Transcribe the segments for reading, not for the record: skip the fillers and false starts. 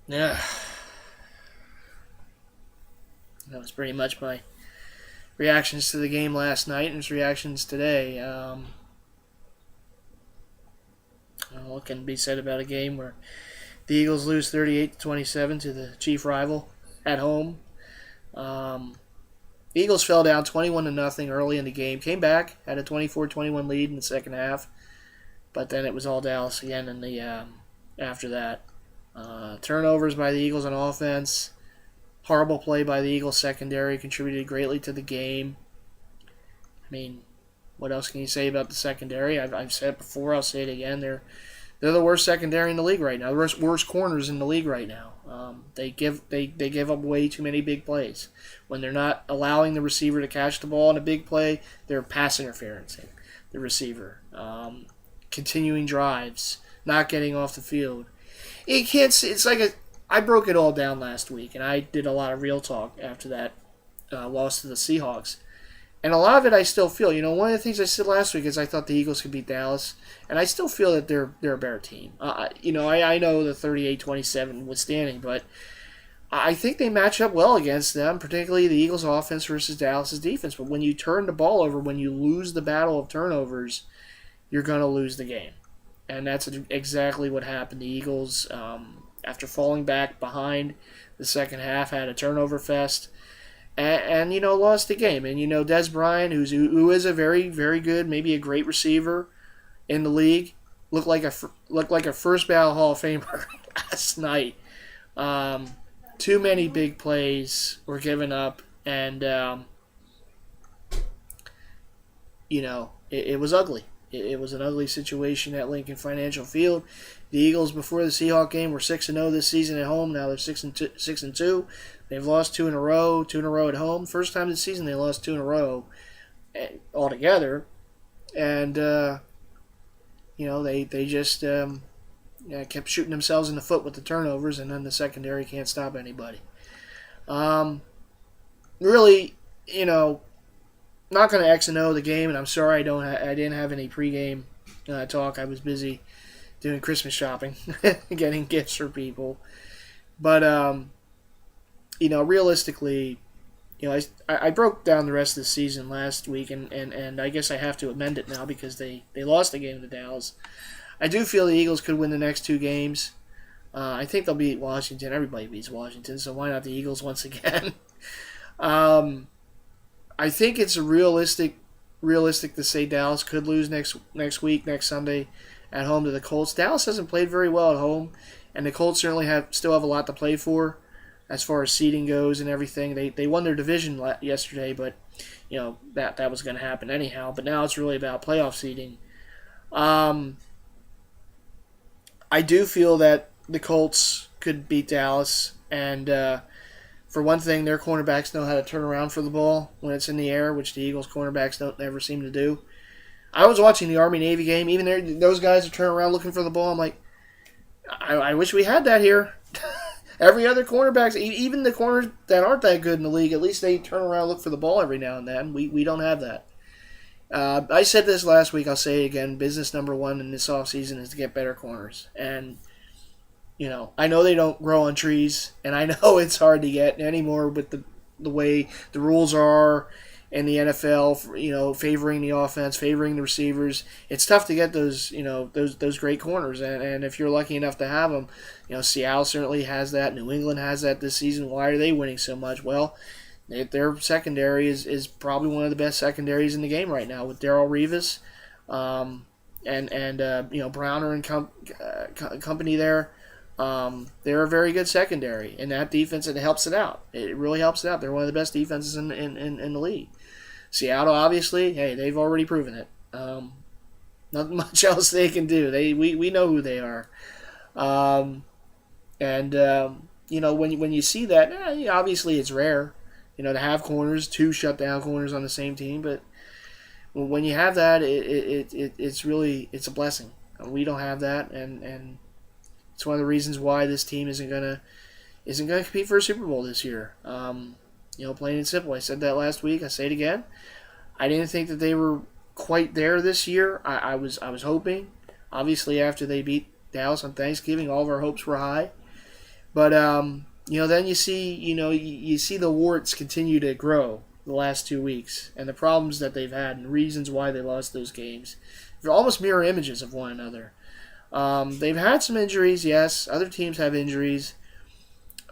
Yeah, that was pretty much my reactions to the game last night and his reactions today. What can be said about a game where the Eagles lose 38-27 to the chief rival at home? Um, the Eagles fell down 21 to nothing early in the game, came back, had a 24-21 lead in the second half, but then it was all Dallas again in the after that. Turnovers by the Eagles on offense, horrible play by the Eagles secondary contributed greatly to the game. I mean, what else can you say about the secondary? I've said it before. I'll say it again. They're the worst secondary in the league right now. The worst corners in the league right now. They give up way too many big plays. When they're not allowing the receiver to catch the ball in a big play, they're pass interferencing the receiver. Continuing drives, not getting off the field. It can't. It's like a. I broke it all down last week, and I did a lot of real talk after that loss to the Seahawks. And a lot of it I still feel. One of the things I said last week is I thought the Eagles could beat Dallas, and I still feel that they're a better team. I know the 38-27 withstanding, but I think they match up well against them, particularly the Eagles' offense versus Dallas' defense. But when you turn the ball over, when you lose the battle of turnovers, you're going to lose the game. And that's exactly what happened. The Eagles, after falling back behind the second half, had a turnover fest and lost the game. And Des Bryant, who is a very very good, maybe a great receiver in the league, looked like a first ballot Hall of Famer last night. Too many big plays were given up, and it was ugly. It was an ugly situation at Lincoln Financial Field. The Eagles before the Seahawks game were 6-0 this season at home. Now they're 6-2. They've lost two in a row at home. First time this season they lost two in a row altogether, and they just kept shooting themselves in the foot with the turnovers, and then the secondary can't stop anybody. Really, not going to X and O the game, and I'm sorry I didn't have any pregame talk. I was busy doing Christmas shopping, getting gifts for people. But realistically, I broke down the rest of the season last week, and I guess I have to amend it now because they lost the game to Dallas. I do feel the Eagles could win the next two games. I think they'll beat Washington. Everybody beats Washington, so why not the Eagles once again? I think it's realistic to say Dallas could lose next week, next Sunday, at home to the Colts. Dallas hasn't played very well at home, and the Colts certainly still have a lot to play for as far as seeding goes and everything. They won their division yesterday, but that was going to happen anyhow. But now it's really about playoff seeding. I do feel that the Colts could beat Dallas, and for one thing, their cornerbacks know how to turn around for the ball when it's in the air, which the Eagles' cornerbacks don't ever seem to do. I was watching the Army-Navy game. Even those guys are turning around looking for the ball. I'm like, I wish we had that here. Every other cornerbacks, even the corners that aren't that good in the league, at least they turn around and look for the ball every now and then. We don't have that. I said this last week. I'll say it again. Business number one in this offseason is to get better corners. And I know they don't grow on trees, and I know it's hard to get anymore with the way the rules are in the NFL, favoring the offense, favoring the receivers. It's tough to get those great corners, and if you're lucky enough to have them, Seattle certainly has that. New England has that this season. Why are they winning so much? Well, their secondary is probably one of the best secondaries in the game right now with Darrelle Revis, and Browner and company there. They're a very good secondary, and that defense, it helps it out. It really helps it out. They're one of the best defenses in the league. Seattle, obviously, hey, they've already proven it. Nothing much else they can do. We know who they are. When you see that, obviously it's rare, to have corners, two shutdown corners on the same team, but when you have that, it's a blessing. We don't have that, and it's one of the reasons why this team isn't gonna compete for a Super Bowl this year. Plain and simple. I said that last week. I say it again. I didn't think that they were quite there this year. I was hoping. Obviously, after they beat Dallas on Thanksgiving, all of our hopes were high. But then you see the warts continue to grow the last 2 weeks, and the problems that they've had, and reasons why they lost those games. They're almost mirror images of one another. They've had some injuries, yes. Other teams have injuries.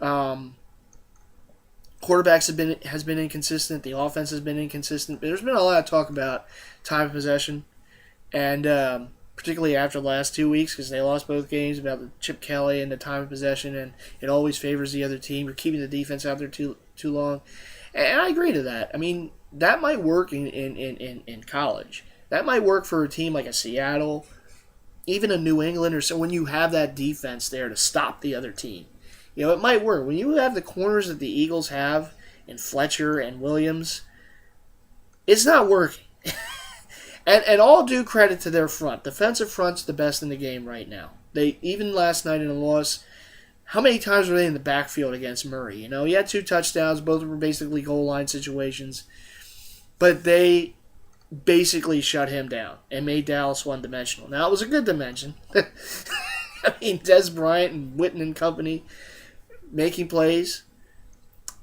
Quarterbacks has been inconsistent. The offense has been inconsistent. But there's been a lot of talk about time of possession, and particularly after the last 2 weeks, because they lost both games, about the Chip Kelly and the time of possession, and it always favors the other team. You're keeping the defense out there too long, and I agree to that. I mean, that might work in college. That might work for a team like a Seattle, even a New England, or so, when you have that defense there to stop the other team. It might work. When you have the corners that the Eagles have in Fletcher and Williams, it's not working. and all due credit to their front. Defensive front's the best in the game right now. They even last night in a loss, how many times were they in the backfield against Murray? He had 2 touchdowns. Both were basically goal line situations. But they basically shut him down and made Dallas one-dimensional. Now, it was a good dimension. I mean, Des Bryant and Witten and company making plays.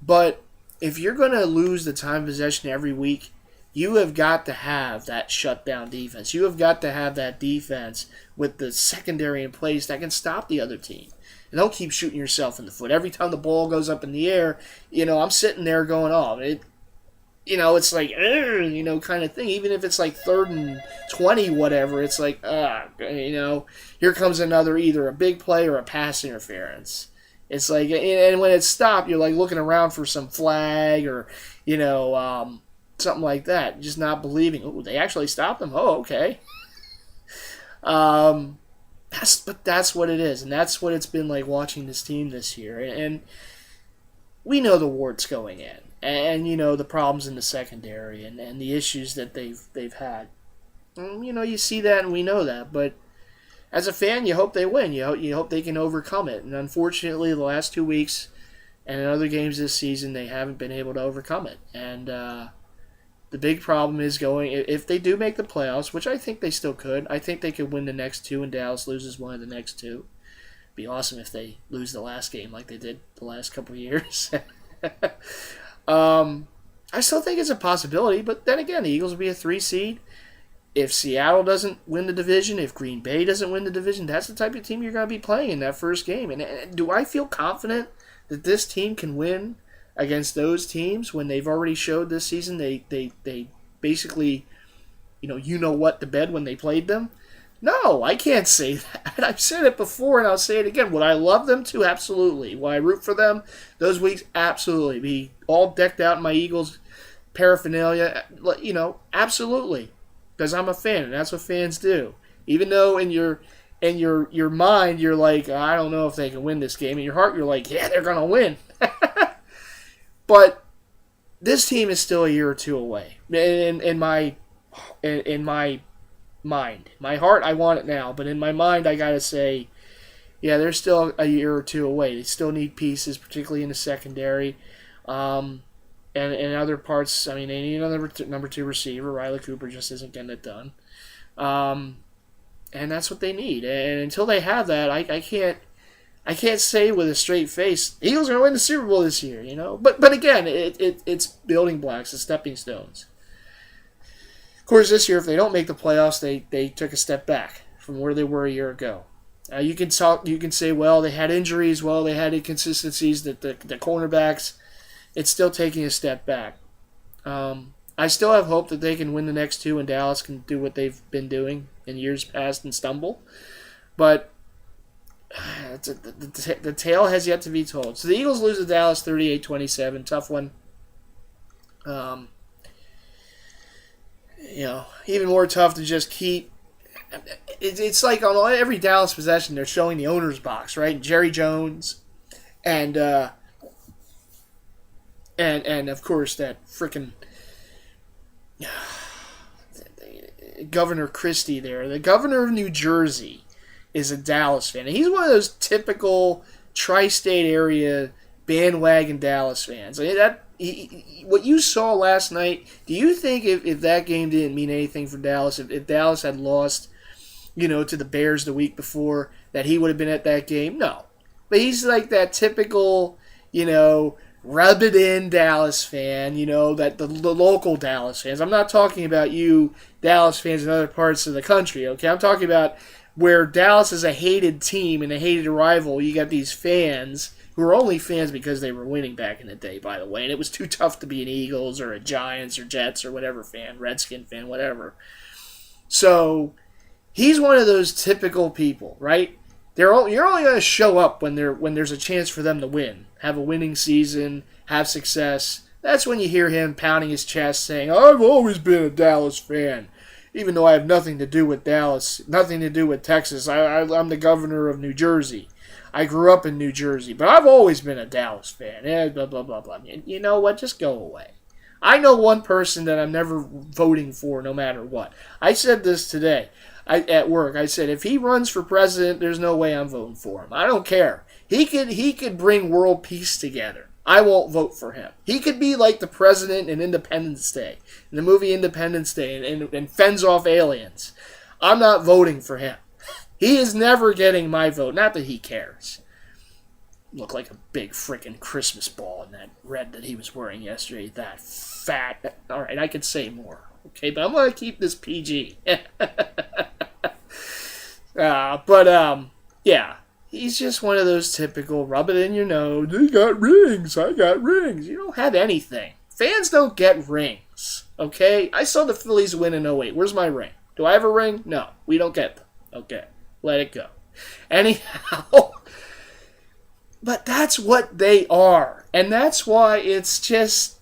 But if you're going to lose the time possession every week, you have got to have that shutdown defense. You have got to have that defense with the secondary in place that can stop the other team. And don't keep shooting yourself in the foot. Every time the ball goes up in the air, I'm sitting there going, it's like, kind of thing. Even if it's like 3rd and 20, whatever, it's like, here comes another, either a big play or a pass interference. It's like, and when it's stopped, you're like looking around for some flag or, something like that. Just not believing, oh, they actually stopped them? Oh, okay. That's what it is, and that's what it's been like watching this team this year. And we know the warts going in, and the problems in the secondary, and the issues that they've had. And, you see that, and we know that. But as a fan, you hope they win. You hope they can overcome it. And unfortunately, the last 2 weeks and in other games this season, they haven't been able to overcome it. And the big problem is if they do make the playoffs, which I think they still could. I think they could win the next 2 and Dallas loses one of the next 2. It'd be awesome if they lose the last game like they did the last couple of years. I still think it's a possibility, but then again, the Eagles will be a 3 seed. If Seattle doesn't win the division, if Green Bay doesn't win the division, that's the type of team you're going to be playing in that first game. And do I feel confident that this team can win against those teams when they've already showed this season they basically, what to bed when they played them? No, I can't say that. I've said it before, and I'll say it again. Would I love them to? Absolutely. Will I root for them those weeks? Absolutely. Be all decked out in my Eagles paraphernalia? Absolutely. Because I'm a fan, and that's what fans do. Even though in your mind you're like, I don't know if they can win this game. In your heart, you're like, yeah, they're gonna win. But this team is still a year or 2 away. In my mind, my heart, I want it now. But in my mind, I gotta say, yeah, they're still a year or 2 away. They still need pieces, particularly in the secondary. And in other parts, I mean, they need another number 2 receiver. Riley Cooper just isn't getting it done. And that's what they need. And until they have that, I can't say with a straight face, the Eagles are going to win the Super Bowl this year, But again, it's building blocks, it's stepping stones. Of course, this year, if they don't make the playoffs, they took a step back from where they were a year ago. You can say, well, they had injuries, well, they had inconsistencies, that the cornerbacks. It's still taking a step back. I still have hope that they can win the next 2 and Dallas can do what they've been doing in years past and stumble. But the tale has yet to be told. So the Eagles lose to Dallas 38-27. Tough one. Even more tough to just keep. It's like on every Dallas possession, they're showing the owner's box, right? Jerry Jones and of course that frickin' Governor Christie there, the governor of New Jersey, is a Dallas fan. And he's one of those typical tri-state area bandwagon Dallas fans. I mean, what you saw last night, do you think if that game didn't mean anything for Dallas, if Dallas had lost, to the Bears the week before, that he would have been at that game? No. but he's like that typical, rub it in Dallas fan, that the local Dallas fans. I'm not talking about you Dallas fans in other parts of the country, okay? I'm talking about where Dallas is a hated team and a hated rival. You got these fans who are only fans because they were winning back in the day, by the way, and it was too tough to be an Eagles or a Giants or Jets or whatever fan, Redskin fan, whatever. So he's one of those typical people, right? You're only going to show up when there's a chance for them to win, have a winning season, have success. That's when you hear him pounding his chest saying, I've always been a Dallas fan, even though I have nothing to do with Dallas, nothing to do with Texas. I'm the governor of New Jersey. I grew up in New Jersey, but I've always been a Dallas fan. Blah, blah, blah, blah. You know what? Just go away. I know one person that I'm never voting for no matter what. I said this today. At work, I said, if he runs for president, there's no way I'm voting for him. I don't care. He could bring world peace together. I won't vote for him. He could be like the president in Independence Day, in the movie Independence Day, and fends off aliens. I'm not voting for him. He is never getting my vote. Not that he cares. Looked like a big freaking Christmas ball in that red that he was wearing yesterday. That fat. All right, I could say more. Okay, but I'm going to keep this PG. Yeah. He's just one of those typical rub it in your nose. They got rings. I got rings. You don't have anything. Fans don't get rings. Okay? I saw the Phillies win in '08. Where's my ring? Do I have a ring? No. We don't get them. Okay. Let it go. Anyhow. But that's what they are. And that's why it's just...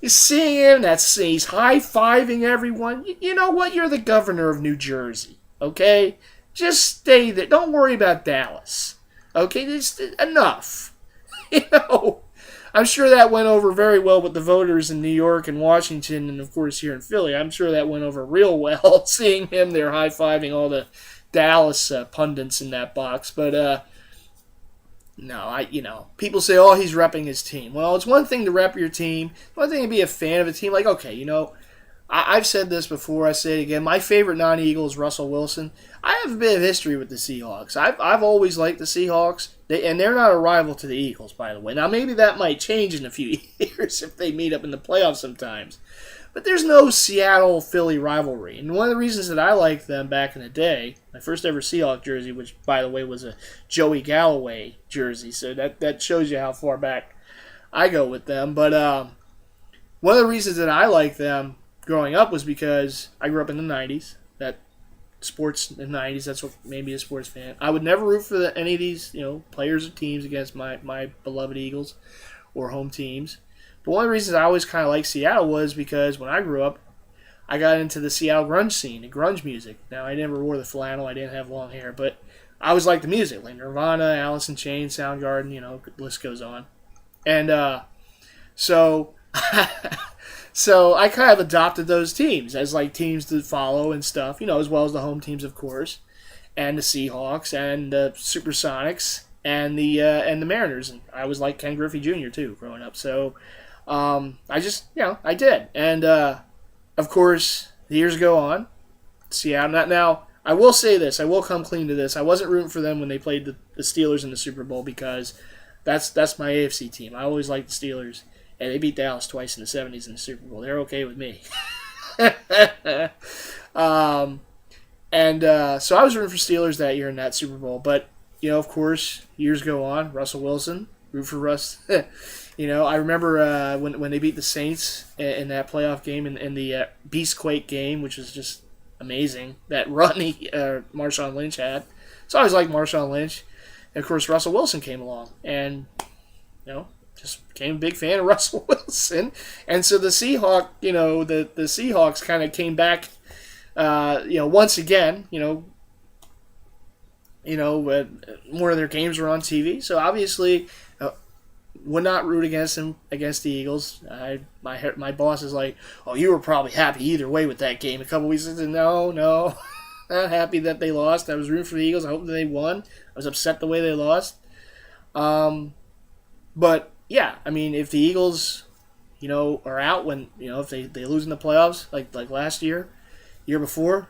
You see him, he's high-fiving everyone. You know what? You're the governor of New Jersey, okay? Just stay there. Don't worry about Dallas, okay? Just enough. I'm sure that went over very well with the voters in New York and Washington and, of course, here in Philly. I'm sure that went over real well, seeing him there high-fiving all the Dallas pundits in that box. But, no, people say, oh, he's repping his team. Well, it's one thing to rep your team. It's one thing to be a fan of a team. Like, okay, I've said this before. I say it again. My favorite non-Eagle is Russell Wilson. I have a bit of history with the Seahawks. I've always liked the Seahawks. And they're not a rival to the Eagles, by the way. Now, maybe that might change in a few years if they meet up in the playoffs sometimes. But there's no Seattle-Philly rivalry. And one of the reasons that I liked them back in the day, my first ever Seahawk jersey, which, by the way, was a Joey Galloway jersey, so that shows you how far back I go with them. But one of the reasons that I liked them growing up was because I grew up in the 90s. That sports in the 90s, that's what made me a sports fan. I would never root for any of these players or teams against my beloved Eagles or home teams. But one of the reasons I always kind of liked Seattle was because when I grew up, I got into the Seattle grunge scene, the grunge music. Now, I never wore the flannel, I didn't have long hair, but I always liked the music, like Nirvana, Alice in Chains, Soundgarden, the list goes on. And so I kind of adopted those teams as like teams to follow and stuff, as well as the home teams, of course, and the Seahawks and the Supersonics and the Mariners. And I was like Ken Griffey Jr. too, growing up. So I just, I did. And, of course, the years go on. Seattle. Now, I will say this. I will come clean to this. I wasn't rooting for them when they played the Steelers in the Super Bowl because that's my AFC team. I always liked the Steelers. And they beat Dallas twice in the 70s in the Super Bowl. They're okay with me. So I was rooting for Steelers that year in that Super Bowl. But, of course, years go on. Russell Wilson, root for Russ. I remember when they beat the Saints in that playoff game, in the Beastquake game, which was just amazing, that run Marshawn Lynch had. So I always liked Marshawn Lynch. And, of course, Russell Wilson came along. And, just became a big fan of Russell Wilson. And so the Seahawks, the Seahawks kind of came back, once again, more of their games were on TV. So obviously, would not root against the Eagles. My boss is like, oh, you were probably happy either way with that game. A couple weeks ago, no, not happy that they lost. I was rooting for the Eagles. I hope that they won. I was upset the way they lost. But yeah, I mean, if the Eagles, are out when if they lose in the playoffs like last year before,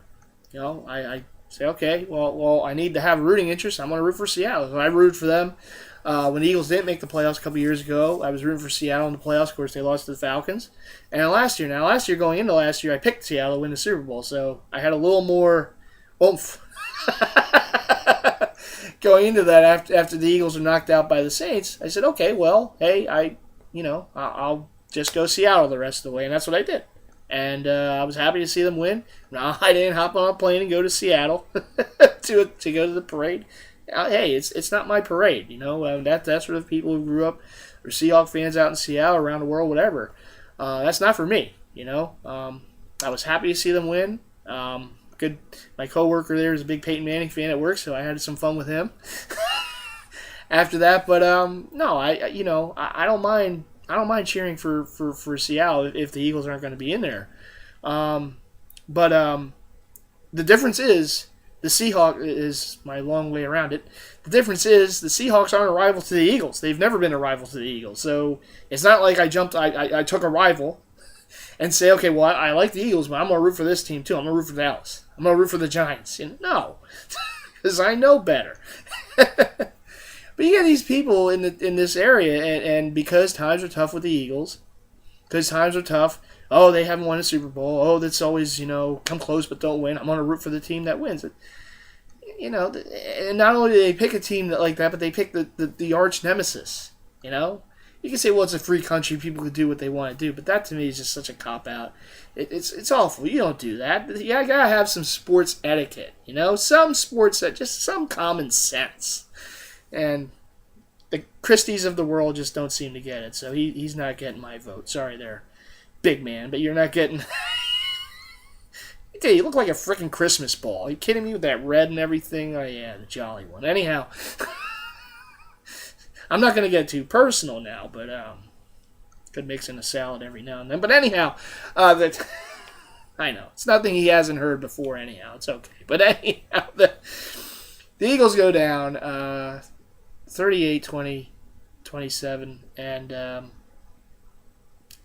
I Say, okay, well, I need to have a rooting interest. I'm going to root for Seattle. So I rooted for them. When the Eagles didn't make the playoffs a couple years ago, I was rooting for Seattle in the playoffs. Of course, they lost to the Falcons. And last year, going into last year, I picked Seattle to win the Super Bowl. So I had a little more oomph going into that after the Eagles were knocked out by the Saints. I said, okay, well, hey, I'll just go Seattle the rest of the way. And that's what I did. And I was happy to see them win. Now, I didn't hop on a plane and go to Seattle to go to the parade. Hey, it's not my parade, that's for the people who grew up or Seahawks fans out in Seattle, around the world, whatever. That's not for me, I was happy to see them win. Good. My coworker there is a big Peyton Manning fan at work, so I had some fun with him after that. But no, I don't mind. I don't mind cheering for Seattle if the Eagles aren't going to be in there. But the difference is the Seahawks is my long way around it. The difference is the Seahawks aren't a rival to the Eagles. They've never been a rival to the Eagles. So it's not like I took a rival and say, okay, well, I like the Eagles, but I'm going to root for this team too. I'm going to root for Dallas. I'm going to root for the Giants. No, because I know better. But you got these people in this area, and because times are tough with the Eagles, because times are tough, oh, they haven't won a Super Bowl, oh, that's always, come close but don't win, I'm going to root for the team that wins. And not only do they pick a team like that, but they pick the arch nemesis, You can say, well, it's a free country, people can do what they want to do, but that to me is just such a cop-out. It's awful. You don't do that. You got to have some sports etiquette, Some sports, just some common sense. And the Christies of the world just don't seem to get it. So he's not getting my vote. Sorry there, big man. But you're not getting... Okay, you look like a freaking Christmas ball. Are you kidding me with that red and everything? Oh, yeah, the jolly one. Anyhow, I'm not going to get too personal now, but could mix in a salad every now and then. But anyhow, I know. It's nothing he hasn't heard before anyhow. It's okay. But anyhow, the Eagles go down... 38-20, 27, and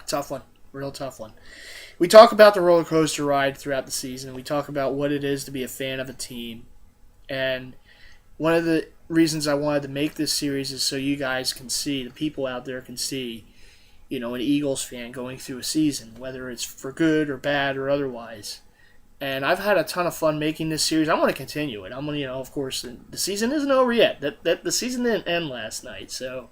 tough one, real tough one. We talk about the roller coaster ride throughout the season. We talk about what it is to be a fan of a team, and one of the reasons I wanted to make this series is so you guys can see, the people out there can see, an Eagles fan going through a season, whether it's for good or bad or otherwise. And I've had a ton of fun making this series. I want to continue it. I'm going to, of course, the season isn't over yet. The season didn't end last night. So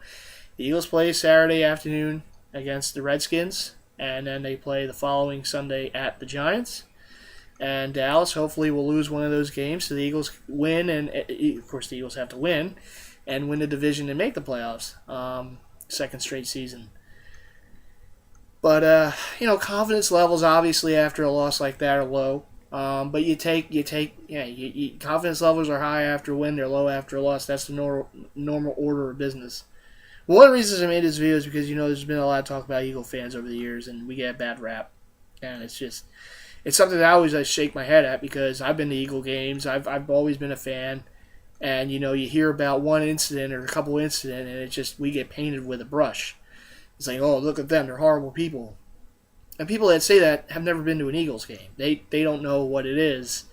the Eagles play Saturday afternoon against the Redskins, and then they play the following Sunday at the Giants. And Dallas hopefully will lose one of those games, so the Eagles win, and of course the Eagles have to win and win the division and make the playoffs. Second straight season. But confidence levels obviously after a loss like that are low. But confidence levels are high after a win, they're low after a loss. That's the normal order of business. One of the reasons I made this video is because, there's been a lot of talk about Eagle fans over the years, and we get a bad rap. And it's something that I always shake my head at because I've been to Eagle games. I've always been a fan. And, you hear about one incident or a couple incidents, and we get painted with a brush. It's like, oh, look at them, they're horrible people. And people that say that have never been to an Eagles game. They don't know what it is,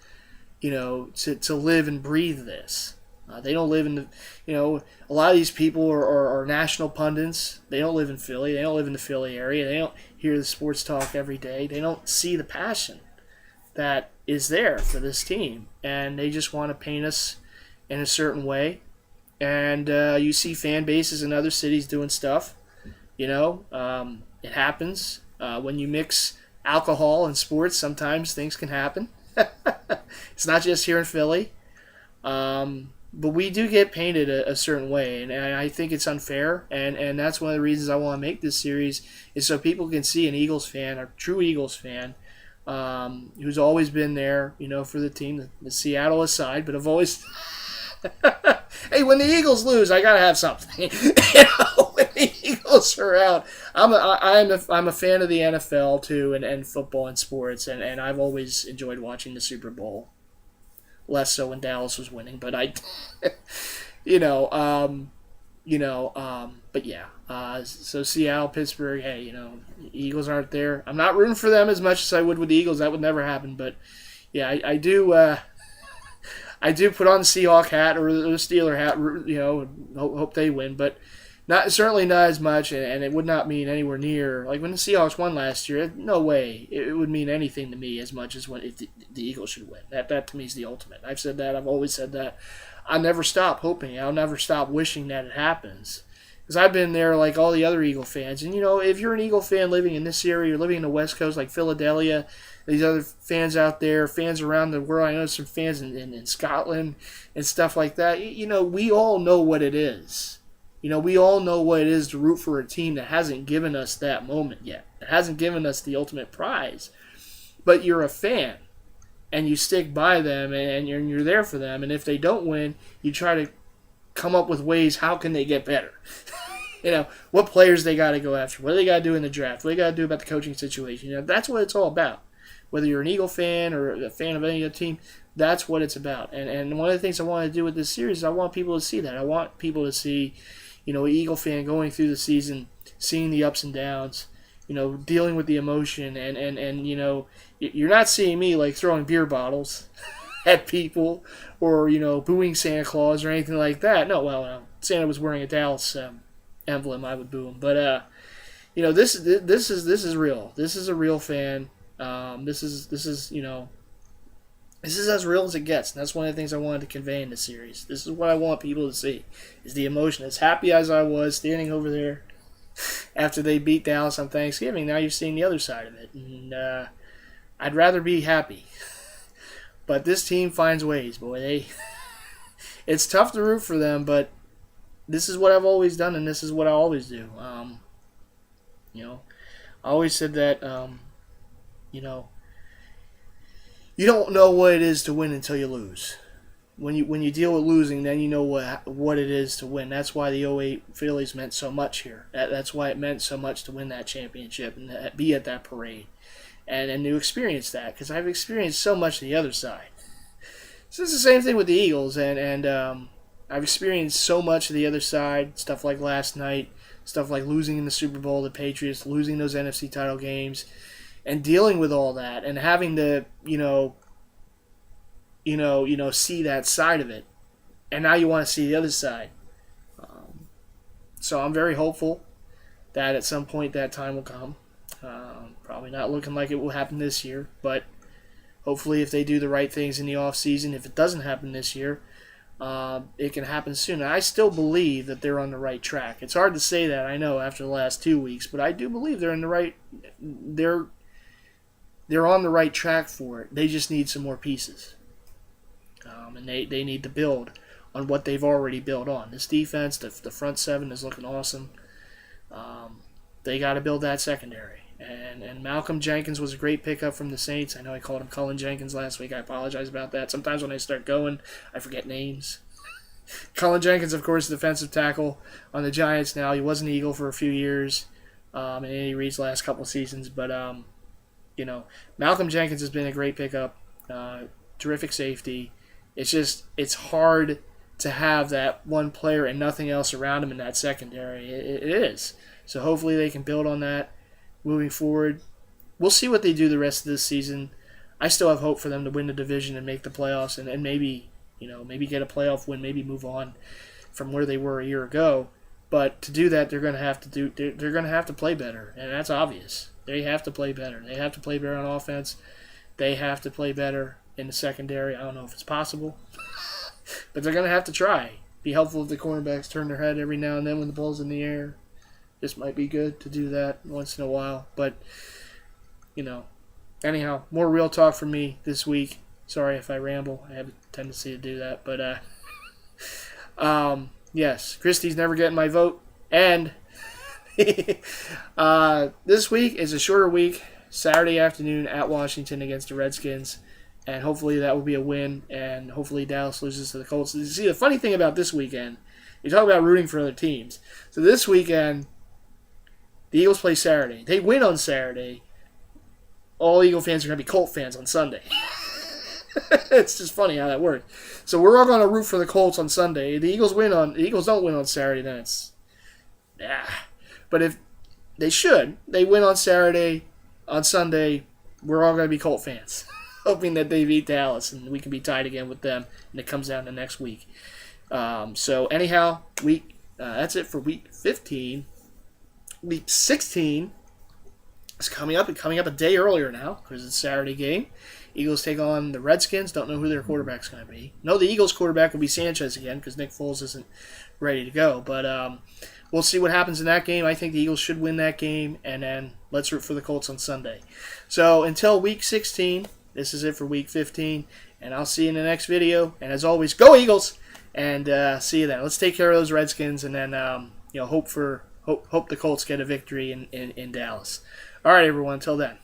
to live and breathe this. They don't live in a lot of these people are national pundits. They don't live in Philly. They don't live in the Philly area. They don't hear the sports talk every day. They don't see the passion that is there for this team. And they just want to paint us in a certain way. And you see fan bases in other cities doing stuff. It happens. When you mix alcohol and sports, sometimes things can happen. It's not just here in Philly. But we do get painted a certain way, and I think it's unfair, and that's one of the reasons I want to make this series, is so people can see an Eagles fan, a true Eagles fan, who's always been there, for the team, the Seattle aside, but I've always... Hey, when the Eagles lose, I gotta have something. When the Eagles are out, I'm a fan of the NFL too, and football and sports, and I've always enjoyed watching the Super Bowl. Less so when Dallas was winning, but but yeah. So Seattle, Pittsburgh, hey, Eagles aren't there. I'm not rooting for them as much as I would with the Eagles. That would never happen, but yeah, I do. I do put on the Seahawk hat or the Steeler hat, and hope they win, but certainly not as much, and it would not mean anywhere near like when the Seahawks won last year. No way it would mean anything to me as much as when if the Eagles should win. That to me is the ultimate. I've said that. I've always said that. I'll never stop hoping. I'll never stop wishing that it happens. Because I've been there like all the other Eagle fans. And, if you're an Eagle fan living in this area, you're living in the West Coast like Philadelphia, these other fans out there, fans around the world. I know some fans in Scotland and stuff like that. We all know what it is. We all know what it is to root for a team that hasn't given us that moment yet. It hasn't given us the ultimate prize. But you're a fan. And you stick by them, and you're there for them. And if they don't win, you try to come up with ways how can they get better. What players they got to go after, what they got to do in the draft, what they got to do about the coaching situation. That's what it's all about. Whether you're an Eagle fan or a fan of any other team, that's what it's about. And one of the things I want to do with this series is I want people to see that. I want people to see, an Eagle fan going through the season, seeing the ups and downs, dealing with the emotion, and you're not seeing me like throwing beer bottles at people or booing Santa Claus or anything like that. No, well, Santa was wearing a Dallas emblem, I would boo him. But this is real. This is a real fan. This is as real as it gets, and that's one of the things I wanted to convey in this series. This is what I want people to see: is the emotion. As happy as I was standing over there after they beat Dallas on Thanksgiving, now you've seen the other side of it, and I'd rather be happy. But this team finds ways, boy. It's tough to root for them, but this is what I've always done, and this is what I always do. I always said that, you don't know what it is to win until you lose. When you deal with losing, then you know what it is to win. That's why the '08 Phillies meant so much here. That's why it meant so much to win that championship and be at that parade. And to experience that, because I've experienced so much the other side. So it's the same thing with the Eagles, and I've experienced so much of the other side, stuff like last night, stuff like losing in the Super Bowl to the Patriots, losing those NFC title games, and dealing with all that, and having to, see that side of it. And now you want to see the other side. So I'm very hopeful that at some point that time will come. Probably not looking like it will happen this year, but hopefully if they do the right things in the offseason, if it doesn't happen this year, it can happen soon. I still believe that they're on the right track. It's hard to say that, I know, after the last 2 weeks, but I do believe they're on the right track for it. They just need some more pieces. And they need to build on what they've already built on. This defense, the front seven is looking awesome. They got to build that secondary. And Malcolm Jenkins was a great pickup from the Saints. I know I called him Cullen Jenkins last week. I apologize about that. Sometimes when I start going, I forget names. Cullen Jenkins, of course, defensive tackle on the Giants now. He was an Eagle for a few years in Andy Reid's last couple seasons. But, Malcolm Jenkins has been a great pickup. Terrific safety. It's hard to have that one player and nothing else around him in that secondary. It is. So hopefully they can build on that moving forward. We'll see what they do the rest of this season. I still have hope for them to win the division and make the playoffs and maybe get a playoff win, maybe move on from where they were a year ago. But to do that, they're going to have to play better, and that's obvious. They have to play better. They have to play better on offense. They have to play better in the secondary. I don't know if it's possible, but they're going to have to try. Be helpful if the cornerbacks turn their head every now and then when the ball's in the air. This might be good to do that once in a while. But, anyhow, more real talk from me this week. Sorry if I ramble. I have a tendency to do that. But, yes, Christie's never getting my vote. And this week is a shorter week. Saturday afternoon at Washington against the Redskins. And hopefully that will be a win. And hopefully Dallas loses to the Colts. See, the funny thing about this weekend, you talk about rooting for other teams. So this weekend, the Eagles play Saturday. They win on Saturday. All Eagle fans are going to be Colt fans on Sunday. It's just funny how that works. So we're all going to root for the Colts on Sunday. The Eagles don't win on Saturday, then it's But if they win on Saturday, on Sunday, we're all going to be Colt fans. hoping that they beat Dallas and we can be tied again with them, and it comes down to next week. So anyhow, that's it for week 15. Week 16 is coming up a day earlier now because it's a Saturday game. Eagles take on the Redskins. Don't know who their quarterback's going to be. No, the Eagles quarterback will be Sanchez again because Nick Foles isn't ready to go. But we'll see what happens in that game. I think the Eagles should win that game, and then let's root for the Colts on Sunday. So until week 16, this is it for week 15, and I'll see you in the next video. And as always, go Eagles! And see you then. Let's take care of those Redskins, and then hope the Colts get a victory in Dallas. All right, everyone. Until then.